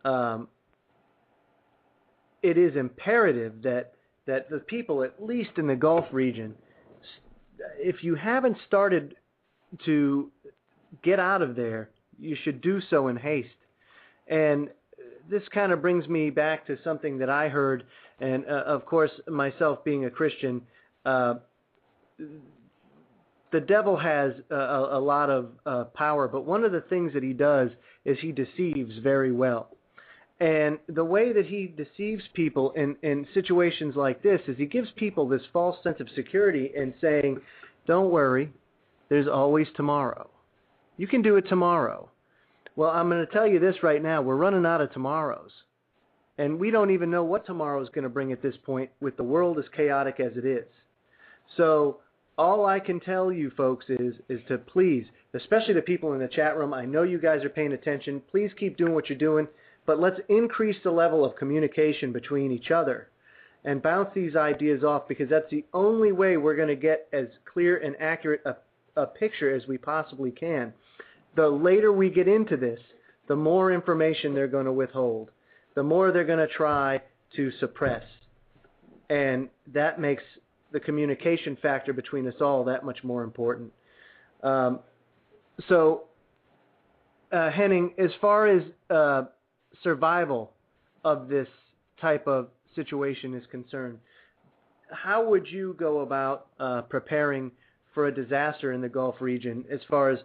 um, it is imperative that the people, at least in the Gulf region, if you haven't started to get out of there, you should do so in haste. And this kind of brings me back to something that I heard, and of course, myself being a Christian, the devil has a lot of power, but one of the things that he does is he deceives very well. And the way that he deceives people in situations like this is he gives people this false sense of security and saying, don't worry, there's always tomorrow. You can do it tomorrow. Well, I'm going to tell you this right now. We're running out of tomorrows. And we don't even know what tomorrow is going to bring at this point with the world as chaotic as it is. So all I can tell you folks is to please, especially the people in the chat room, I know you guys are paying attention. Please keep doing what you're doing. But let's increase the level of communication between each other and bounce these ideas off, because that's the only way we're going to get as clear and accurate a picture as we possibly can. The later we get into this, the more information they're going to withhold, the more they're going to try to suppress. And that makes the communication factor between us all that much more important. Henning, as far as survival of this type of situation is concerned, how would you go about preparing for a disaster in the Gulf region as far as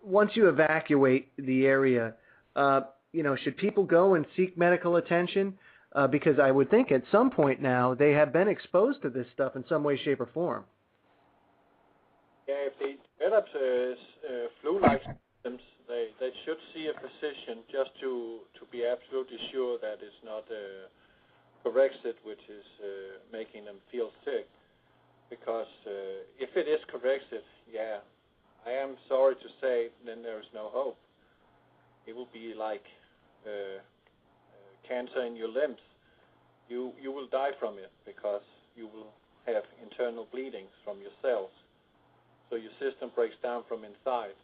once you evacuate the area, should people go and seek medical attention? Because I would think at some point now they have been exposed to this stuff in some way, shape, or form. Yeah, if they develop flu-like symptoms, they should see a physician just to be absolutely sure that it's not Corexit which is making them feel sick. Because if it is Corexit, yeah, I am sorry to say, then there is no hope. It will be like cancer in your limbs. You will die from it because you will have internal bleedings from your cells. So your system breaks down from inside,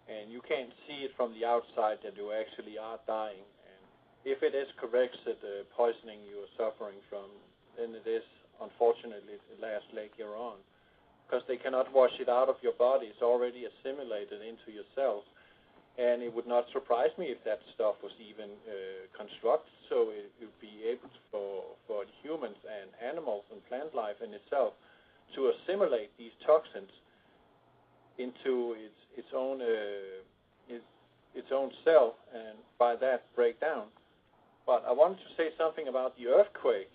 and you can't see it from the outside that you actually are dying. And if it is Corexit poisoning you are suffering from, then it is unfortunately the last leg you're on, because they cannot wash it out of your body. It's already assimilated into your cells. And it would not surprise me if that stuff was even constructed so it would be able for humans and animals and plant life in itself to assimilate these toxins into its own cell, and by that break down. But I wanted to say something about the earthquake.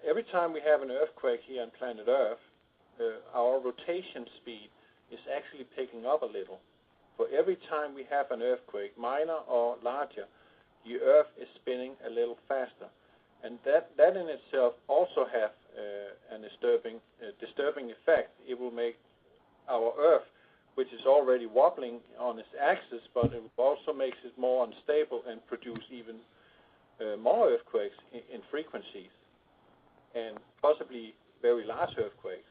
Every time we have an earthquake here on planet Earth, our rotation speed is actually picking up a little. For every time we have an earthquake, minor or larger, the Earth is spinning a little faster. And that in itself also have a disturbing effect. It will make our Earth, which is already wobbling on its axis, but it also makes it more unstable and produce even more earthquakes in frequencies, and possibly very large earthquakes,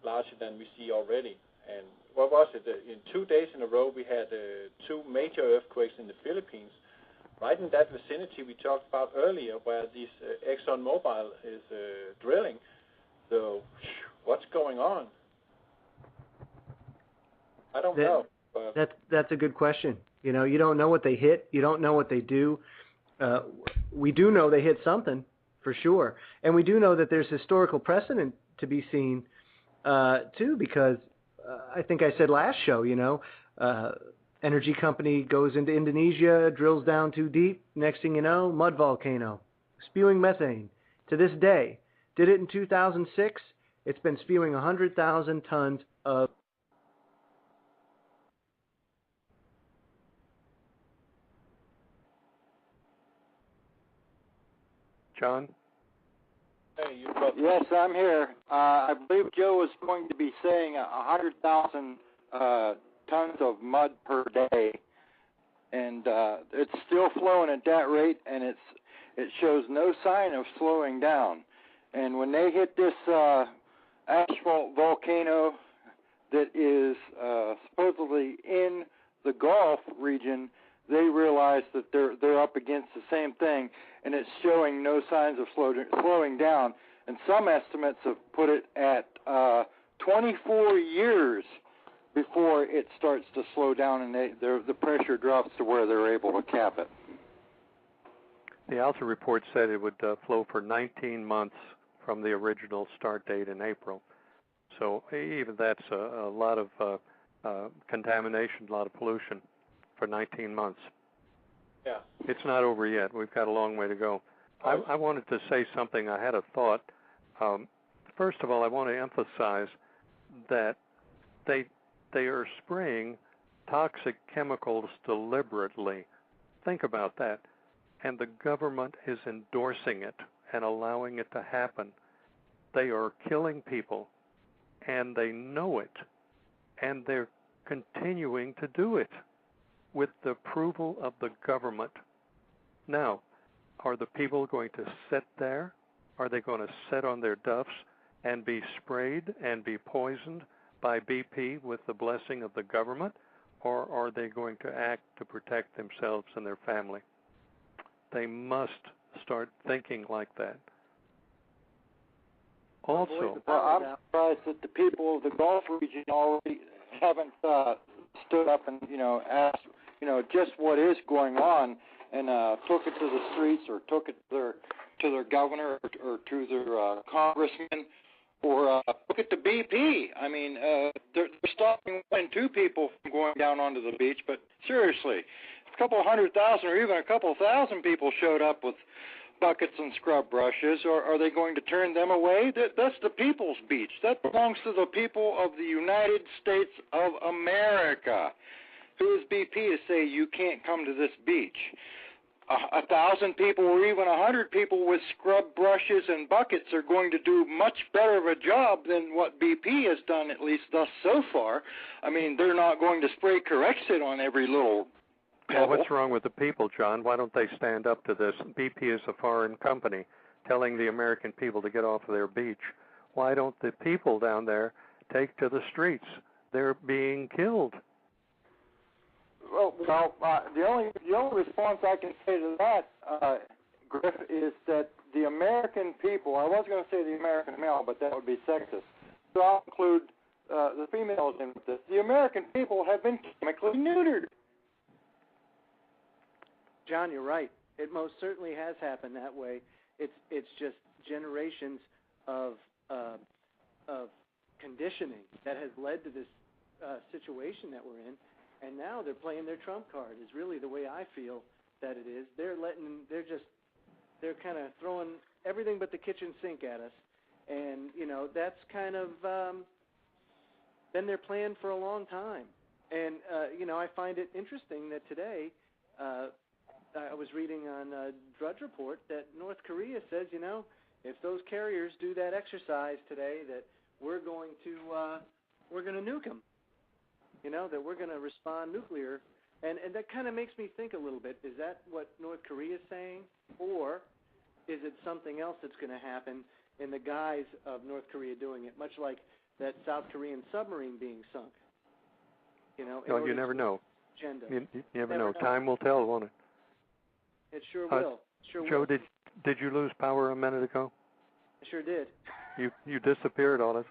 larger than we see already. And what was it? In 2 days in a row, we had 2 major earthquakes in the Philippines, right in that vicinity we talked about earlier, where this ExxonMobil is drilling. So, what's going on? I don't know. That's a good question. You don't know what they hit. You don't know what they do. We do know they hit something, for sure. And we do know that there's historical precedent to be seen, too, because I think I said last show, energy company goes into Indonesia, drills down too deep. Next thing you know, mud volcano, spewing methane. To this day, did it in 2006. It's been spewing 100,000 tons of John? Hey, yes, I'm here. I believe Joe was going to be saying 100,000 tons of mud per day, and it's still flowing at that rate, and it shows no sign of slowing down. And when they hit this asphalt volcano that is supposedly in the Gulf region, they realize that they're up against the same thing, and it's showing no signs of slowing down. And some estimates have put it at 24 years before it starts to slow down and the pressure drops to where they're able to cap it. The Alta report said it would flow for 19 months from the original start date in April. So even that's a lot of contamination, a lot of pollution for 19 months. Yeah. It's not over yet. We've got a long way to go. I wanted to say something. I had a thought. First of all, I want to emphasize that they are spraying toxic chemicals deliberately. Think about that. And the government is endorsing it and allowing it to happen. They are killing people, and they know it, and they're continuing to do it with the approval of the government. Now, are the people going to sit there? Are they going to sit on their duffs and be sprayed and be poisoned by BP with the blessing of the government? Or are they going to act to protect themselves and their family? They must start thinking like that. Also, I'm surprised that the people of the Gulf region already haven't stood up and asked just what is going on and took it to the streets or took it to their governor or to their congressman or took it to BP. I mean, they're stopping 1 and 2 people from going down onto the beach, but seriously, if a couple 100,000 or even a couple thousand people showed up with buckets and scrub brushes, or are they going to turn them away? That's the people's beach. That belongs to the people of the United States of America. Who is BP to say you can't come to this beach? 1,000 people or even 100 people with scrub brushes and buckets are going to do much better of a job than what BP has done, at least thus so far. I mean, they're not going to spray Corexit on every little pebble. Well, what's wrong with the people, John? Why don't they stand up to this? BP is a foreign company telling the American people to get off of their beach. Why don't the people down there take to the streets? They're being killed. Well, the only response I can say to that, Griff, is that the American people, I was going to say the American male, but that would be sexist, so I'll include the females in this. The American people have been chemically neutered. John, you're right. It most certainly has happened that way. It's just generations of conditioning that has led to this situation that we're in. And now they're playing their trump card is really the way I feel that it is. They're kind of throwing everything but the kitchen sink at us. And, that's kind of been their plan for a long time. And, I find it interesting that today I was reading on Drudge Report that North Korea says, if those carriers do that exercise today, that we're going to nuke them. That we're going to respond nuclear. And that kind of makes me think a little bit. Is that what North Korea is saying? Or is it something else that's going to happen in the guise of North Korea doing it, much like that South Korean submarine being sunk? Well, you never know. Agenda. You never know. Time will tell, won't it? It sure will. Joe, did you lose power a minute ago? I sure did. You disappeared on us.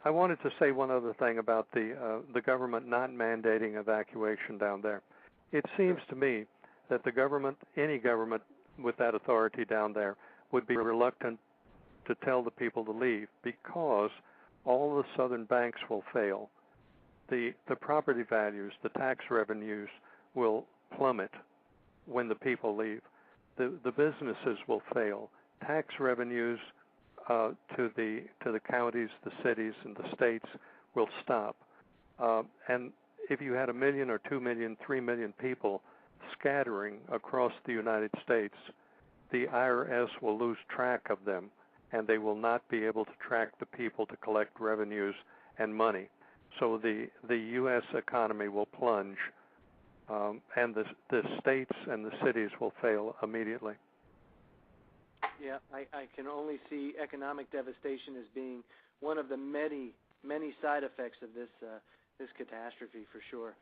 I wanted to say one other thing about the government not mandating evacuation down there. It seems to me that the government, any government with that authority down there, would be reluctant to tell the people to leave because all the southern banks will fail. The property values, the tax revenues will plummet when the people leave. The businesses will fail. Tax revenues to the counties, the cities, and the states will stop. And if you had 1 million or 2 million, 3 million people scattering across the United States, the IRS will lose track of them, and they will not be able to track the people to collect revenues and money. So the U.S. economy will plunge, and the states and the cities will fail immediately. Yeah, I can only see economic devastation as being one of the many side effects of this catastrophe for sure.